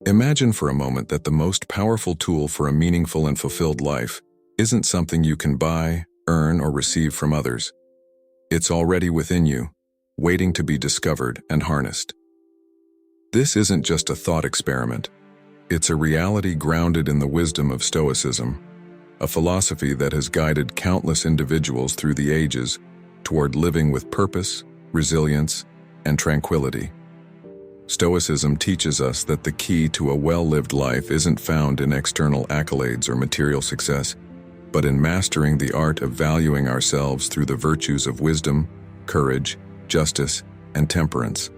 Imagine for a moment that the most powerful tool for a meaningful and fulfilled life isn't something you can buy, earn, or receive from others. It's already within you, waiting to be discovered and harnessed. This isn't just a thought experiment. It's a reality grounded in the wisdom of Stoicism, a philosophy that has guided countless individuals through the ages toward living with purpose, resilience, and tranquility. Stoicism teaches us that the key to a well-lived life isn't found in external accolades or material success, but in mastering the art of valuing ourselves through the virtues of wisdom, courage, justice, and temperance.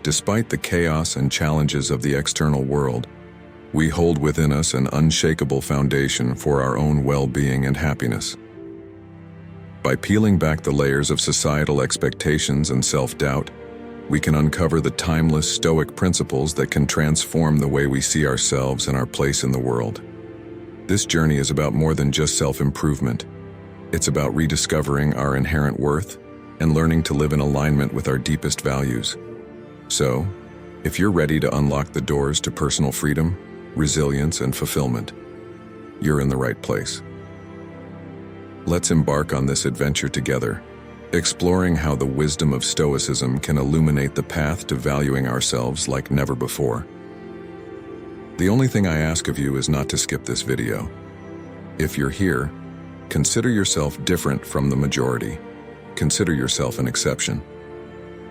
Despite the chaos and challenges of the external world, we hold within us an unshakable foundation for our own well-being and happiness. By peeling back the layers of societal expectations and self-doubt, we can uncover the timeless Stoic principles that can transform the way we see ourselves and our place in the world. This journey is about more than just self-improvement. It's about rediscovering our inherent worth and learning to live in alignment with our deepest values. So, if you're ready to unlock the doors to personal freedom, resilience, and fulfillment, you're in the right place. Let's embark on this adventure together, exploring how the wisdom of Stoicism can illuminate the path to valuing ourselves like never before. The only thing I ask of you is not to skip this video. If you're here, consider yourself different from the majority. Consider yourself an exception.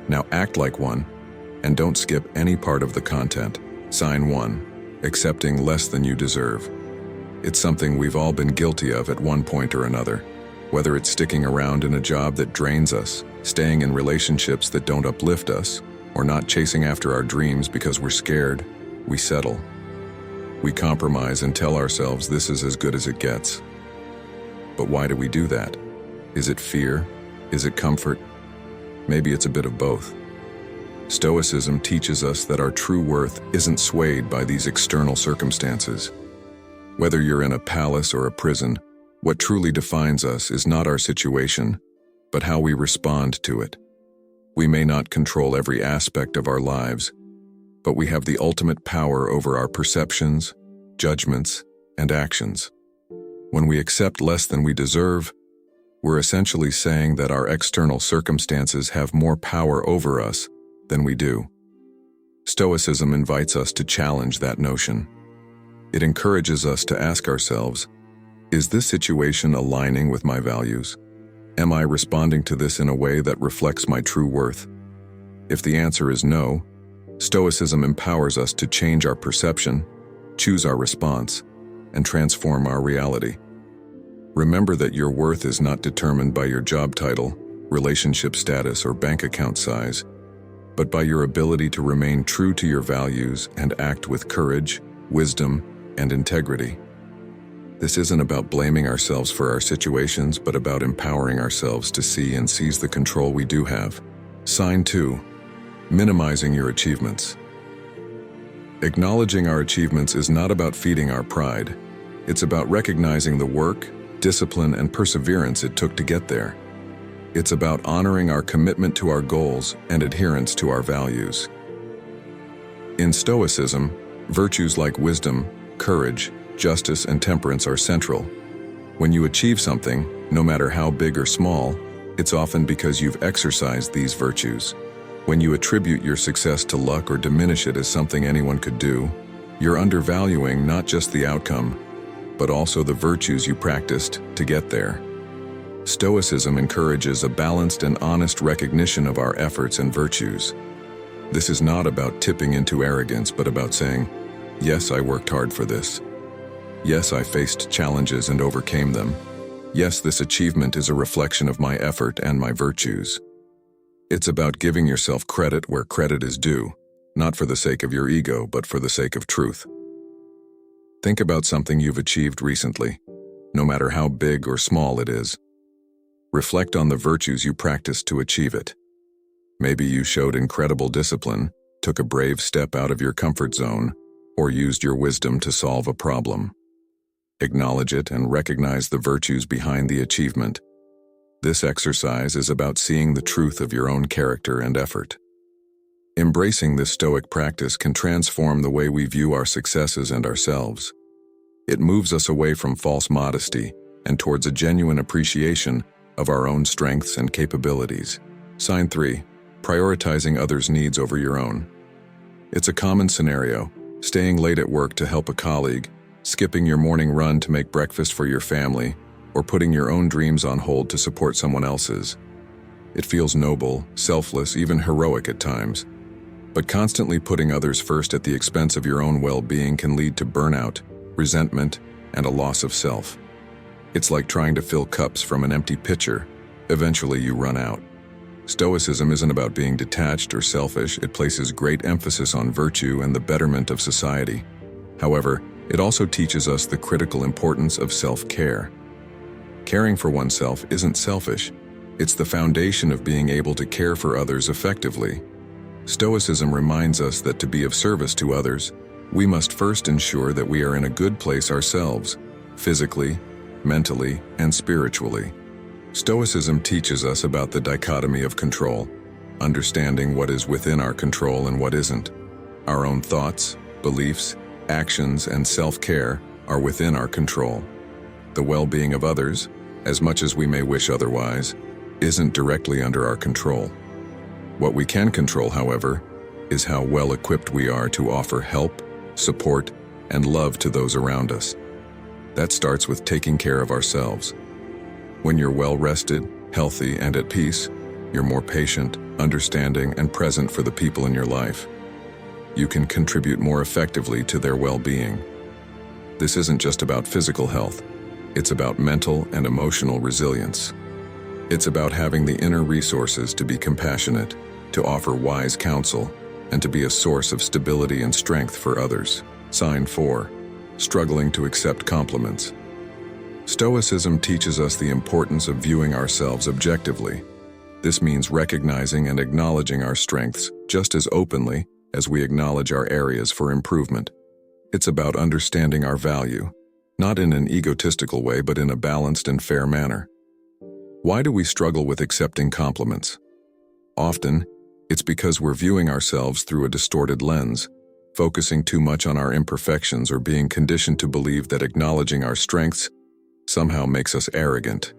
Now act like one, and don't skip any part of the content. Sign 1, accepting less than you deserve. It's something we've all been guilty of at one point or another. Whether it's sticking around in a job that drains us, staying in relationships that don't uplift us, or not chasing after our dreams because we're scared, we settle. We compromise and tell ourselves this is as good as it gets. But why do we do that? Is it fear? Is it comfort? Maybe it's a bit of both. Stoicism teaches us that our true worth isn't swayed by these external circumstances. Whether you're in a palace or a prison, what truly defines us is not our situation, but how we respond to it. We may not control every aspect of our lives, but we have the ultimate power over our perceptions, judgments, and actions. When we accept less than we deserve, we're essentially saying that our external circumstances have more power over us than we do. Stoicism invites us to challenge that notion. It encourages us to ask ourselves, is this situation aligning with my values? Am I responding to this in a way that reflects my true worth? If the answer is no, Stoicism empowers us to change our perception, choose our response, and transform our reality. Remember that your worth is not determined by your job title, relationship status, or bank account size, but by your ability to remain true to your values and act with courage, wisdom, and integrity. This isn't about blaming ourselves for our situations, but about empowering ourselves to see and seize the control we do have. Sign 2, minimizing your achievements. Acknowledging our achievements is not about feeding our pride. It's about recognizing the work, discipline, and perseverance it took to get there. It's about honoring our commitment to our goals and adherence to our values. In Stoicism, virtues like wisdom, courage, justice, and temperance are central. When you achieve something, no matter how big or small, it's often because you've exercised these virtues. When you attribute your success to luck or diminish it as something anyone could do, you're undervaluing not just the outcome, but also the virtues you practiced to get there. Stoicism encourages a balanced and honest recognition of our efforts and virtues. This is not about tipping into arrogance, but about saying, yes, I worked hard for this. Yes, I faced challenges and overcame them. Yes, this achievement is a reflection of my effort and my virtues. It's about giving yourself credit where credit is due, not for the sake of your ego, but for the sake of truth. Think about something you've achieved recently, no matter how big or small it is. Reflect on the virtues you practiced to achieve it. Maybe you showed incredible discipline, took a brave step out of your comfort zone, or used your wisdom to solve a problem. Acknowledge it and recognize the virtues behind the achievement. This exercise is about seeing the truth of your own character and effort. Embracing this Stoic practice can transform the way we view our successes and ourselves. It moves us away from false modesty and towards a genuine appreciation of our own strengths and capabilities. Sign 3. Prioritizing others' needs over your own. It's a common scenario, staying late at work to help a colleague, skipping your morning run to make breakfast for your family, or putting your own dreams on hold to support someone else's. It feels noble, selfless, even heroic at times. But constantly putting others first at the expense of your own well-being can lead to burnout, resentment, and a loss of self. It's like trying to fill cups from an empty pitcher. Eventually you run out. Stoicism isn't about being detached or selfish. It places great emphasis on virtue and the betterment of society. However, it also teaches us the critical importance of self-care. Caring for oneself isn't selfish. It's the foundation of being able to care for others effectively. Stoicism reminds us that to be of service to others, we must first ensure that we are in a good place ourselves, physically, mentally, and spiritually. Stoicism teaches us about the dichotomy of control, understanding what is within our control and what isn't. Our own thoughts, beliefs, actions, and self-care are within our control. The well-being of others, as much as we may wish otherwise, isn't directly under our control. What we can control, however, is how well equipped we are to offer help, support, and love to those around us. That starts with taking care of ourselves. When you're well-rested, healthy, and at peace, you're more patient, understanding, and present for the people in your life. You can contribute more effectively to their well-being. This isn't just about physical health. It's about mental and emotional resilience. It's about having the inner resources to be compassionate, to offer wise counsel, and to be a source of stability and strength for others. Sign 4. Struggling to accept compliments. Stoicism teaches us the importance of viewing ourselves objectively. This means recognizing and acknowledging our strengths just as openly as we acknowledge our areas for improvement. It's about understanding our value, not in an egotistical way, but in a balanced and fair manner. Why do we struggle with accepting compliments? Often, it's because we're viewing ourselves through a distorted lens, focusing too much on our imperfections or being conditioned to believe that acknowledging our strengths somehow makes us arrogant.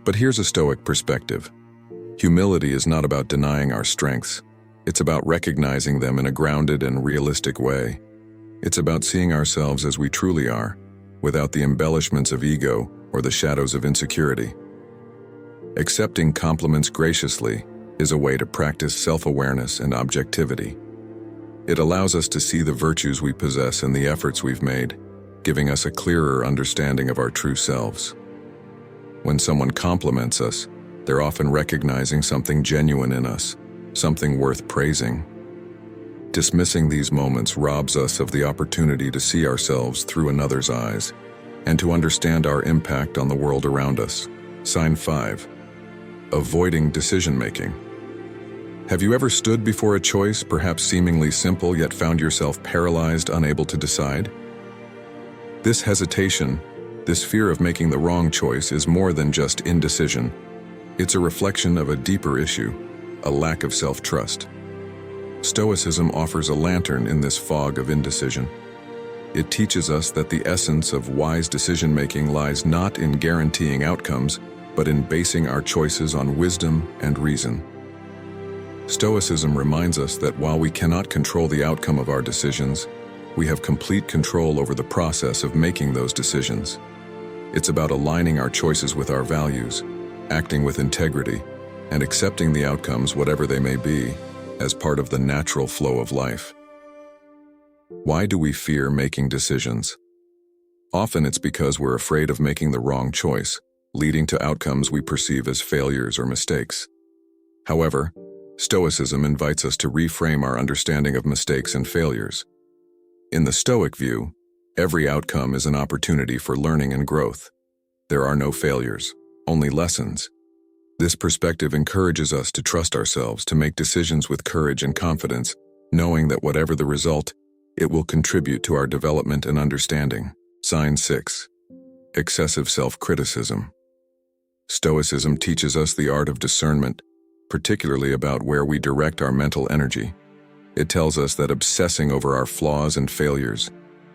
But here's a Stoic perspective. Humility is not about denying our strengths. It's about recognizing them in a grounded and realistic way. It's about seeing ourselves as we truly are, without the embellishments of ego or the shadows of insecurity. Accepting compliments graciously is a way to practice self-awareness and objectivity. It allows us to see the virtues we possess and the efforts we've made, giving us a clearer understanding of our true selves. When someone compliments us, they're often recognizing something genuine in us, something worth praising. Dismissing these moments robs us of the opportunity to see ourselves through another's eyes and to understand our impact on the world around us. Sign 5. Avoiding decision-making. Have you ever stood before a choice, perhaps seemingly simple, yet found yourself paralyzed, unable to decide? This hesitation, this fear of making the wrong choice, is more than just indecision. It's a reflection of a deeper issue, a lack of self-trust. Stoicism offers a lantern in this fog of indecision. It teaches us that the essence of wise decision-making lies not in guaranteeing outcomes, but in basing our choices on wisdom and reason. Stoicism reminds us that while we cannot control the outcome of our decisions, we have complete control over the process of making those decisions. It's about aligning our choices with our values, acting with integrity, and accepting the outcomes, whatever they may be, as part of the natural flow of life. Why do we fear making decisions? Often it's because we're afraid of making the wrong choice, leading to outcomes we perceive as failures or mistakes. However, Stoicism invites us to reframe our understanding of mistakes and failures. In the Stoic view, every outcome is an opportunity for learning and growth. There are no failures, only lessons. This perspective encourages us to trust ourselves, to make decisions with courage and confidence, knowing that whatever the result, it will contribute to our development and understanding. Sign 6. Excessive self-criticism. Stoicism teaches us the art of discernment, particularly about where we direct our mental energy. It tells us that obsessing over our flaws and failures,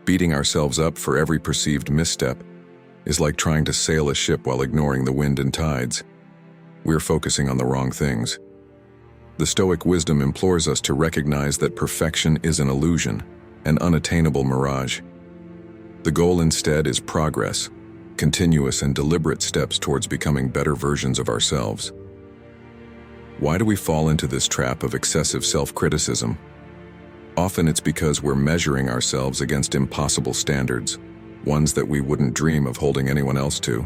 beating ourselves up for every perceived misstep, is like trying to sail a ship while ignoring the wind and tides. We're focusing on the wrong things. The Stoic wisdom implores us to recognize that perfection is an illusion, an unattainable mirage. The goal instead is progress, continuous and deliberate steps towards becoming better versions of ourselves. Why do we fall into this trap of excessive self-criticism? Often it's because we're measuring ourselves against impossible standards, ones that we wouldn't dream of holding anyone else to.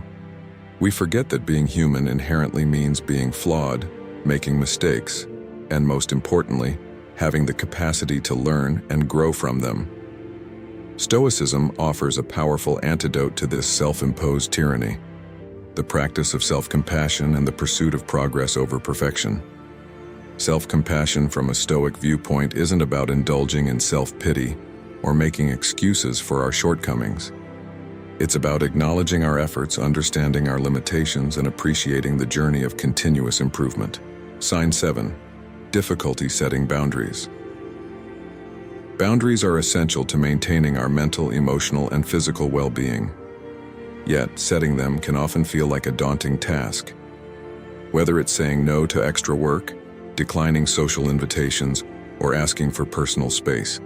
We forget that being human inherently means being flawed, making mistakes, and most importantly, having the capacity to learn and grow from them. Stoicism offers a powerful antidote to this self-imposed tyranny: the practice of self-compassion and the pursuit of progress over perfection. Self-compassion from a Stoic viewpoint isn't about indulging in self-pity or making excuses for our shortcomings. It's about acknowledging our efforts, understanding our limitations, and appreciating the journey of continuous improvement. Sign 7. Difficulty setting boundaries. Boundaries are essential to maintaining our mental, emotional, and physical well-being. Yet, setting them can often feel like a daunting task. Whether it's saying no to extra work, declining social invitations, or asking for personal space,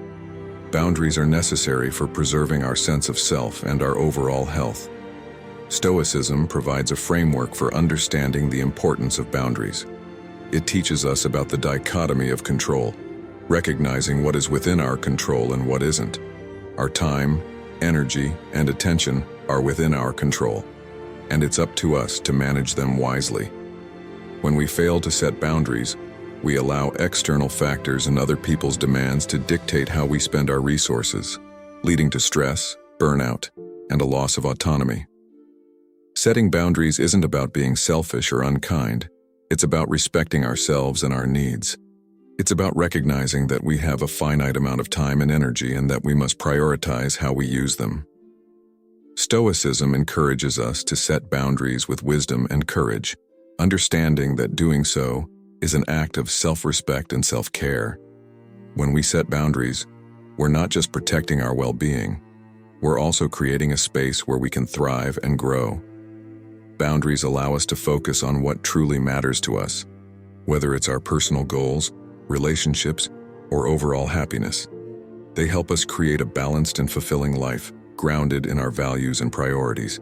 boundaries are necessary for preserving our sense of self and our overall health. Stoicism provides a framework for understanding the importance of boundaries. It teaches us about the dichotomy of control, recognizing what is within our control and what isn't. Our time, energy, and attention are within our control, and it's up to us to manage them wisely. When we fail to set boundaries, we allow external factors and other people's demands to dictate how we spend our resources, leading to stress, burnout, and a loss of autonomy. Setting boundaries isn't about being selfish or unkind. It's about respecting ourselves and our needs. It's about recognizing that we have a finite amount of time and energy and that we must prioritize how we use them. Stoicism encourages us to set boundaries with wisdom and courage, understanding that doing so is an act of self-respect and self-care. When we set boundaries, we're not just protecting our well-being, we're also creating a space where we can thrive and grow. Boundaries allow us to focus on what truly matters to us, whether it's our personal goals, relationships, or overall happiness. They help us create a balanced and fulfilling life, grounded in our values and priorities.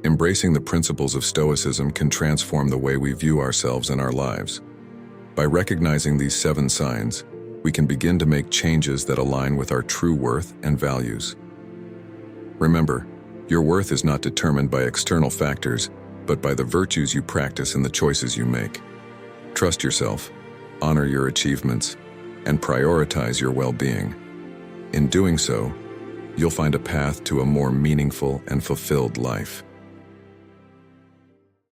Embracing the principles of Stoicism can transform the way we view ourselves and our lives. By recognizing these 7 signs, we can begin to make changes that align with our true worth and values. Remember, your worth is not determined by external factors, but by the virtues you practice and the choices you make. Trust yourself, honor your achievements, and prioritize your well-being. In doing so, you'll find a path to a more meaningful and fulfilled life.